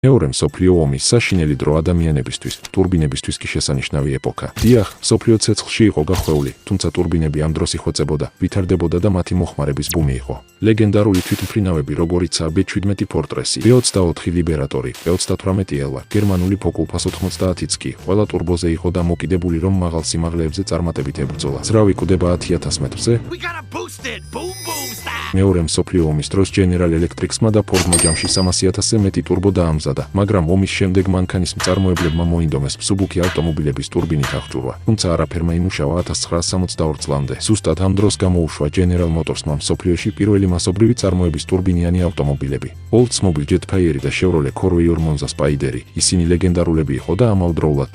მეორე მსოფლიო ომის საშინელი დრო ადამიანებისთვის, ტურბინებისთვის კი შესანიშნავი ეპოქა. დიახ, მსოფლიო ცეცხლში იყო გახვეული, თუმცა ტურბინები ამ დროს იხვეწებოდა, ვითარდებოდა და მათი მოხმარების ბუმი იყო. ლეგენდარული თვითმფრინავები, როგორიცაა B-17 ფორტრესი, B-24 ლიბერატორი, B-38 ელვა, გერმანული ფოკულფას 90-იც კი, ყველა ტურბოზე იყო დამოკიდებული, რომ მაღალ სიმაღლეებზე წარმატებით ებრძოლა. ძრავი კვდება 10,000 მეტრზე. მეორე მსოფლიო ომის დროს General Electric-სმა და Ford-მა ჯამში 300,000-ზე მეტი ტურბო დაამზადა, მაგრამ ომის შემდეგ მანქანის მწარმოებლებმა მოინდომეს მსუბუქი ავტომობილების ტურბინით აღჭურვა, თუმცა არაფერმა იმუშავა 1962 წლამდე. ზუსტად ამ დროს გამოუშვა General Motors-მა მსოფლიოში პირველი მასობრივი წარმოების ტურბინიანი ავტომობილები. Oldsmobile Jetfire და Chevrolet Corvair Monza Spider-ი, ისინი ლეგენდარულები იყო და ამავდროულად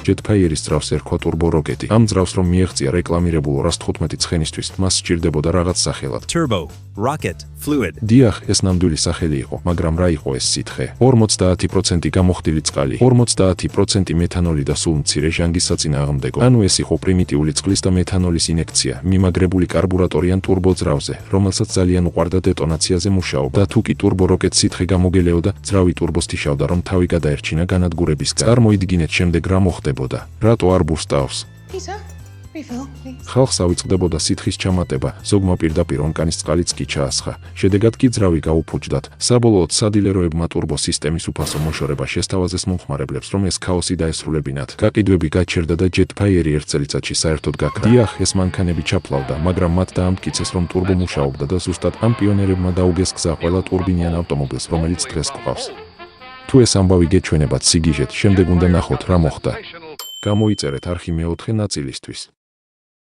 Jetfire-ის ძრავს ერქვა ტურბო როკეტი. ამ ძრავს რომ მიეღწია რეკლამირებულ 215 ცხენისთვის, მას სჭირდებოდა რაღაც სახელად. Turbo, rocket, fluid. დიახ, ეს ნამდვილი სახელი იყო, მაგრამ რა იყო ეს სითხე? 50% გამოხდილი წყალი, 50% მეთანოლი და სულ მცირე ჟანგის საწინააღმდეგო. ანუ ეს იყო პრიმიტიული წყლის და მეთანოლის ინექცია, მიმაგრებული კარბურატორიან ტურბო ძრავზე, რომელსაც ძალიან უყვარდა დეტონაციაზე მუშაობა. და თუ კი ტურბო როკეტ სითხე გამოგელეოდა, ძრავი ტურბოს თიშავდა, რომ თავი გადაერჩინა განადგურებისგან. წარმოიდგინეთ შემდეგ რა მოხდა. რატო არ ბურსტავს? ხალხს ავიწყდებოდა სითხის ჩამატება, ზოგმა პირდაპირ ონკანის წყალიც კი ჩაასხა. შედეგად კი ძრავი გაუფუჭდათ. საბოლოოდ სადილეროებმა ტურბო სისტემის უფასო მოშორება შესთავაზეს მომხმარებლებს, რომ ეს ქაოსი დაესრულებინათ. გაყიდვები გაჩერდა და Jetfire ერთ წელიწადში საერთოდ გაქრა. დიახ, ეს მანქანები ჩაფლავდა, მაგრამ მათ დაამტკიცეს, რომ ტურბო მუშაობდა და ზუსტად ამ პიონერებმა დაუგეს გზა ყველა ტურბინიან ავტომობილს, რომელიც დღეს გვყავს. თუ ეს ამბავი გეჩვენებათ სიგიჟეთ, შემდეგ უნდა ნახოთ რა მოხდა. გამოიწერეთ არხი მეოთხე ნაწილისთვის.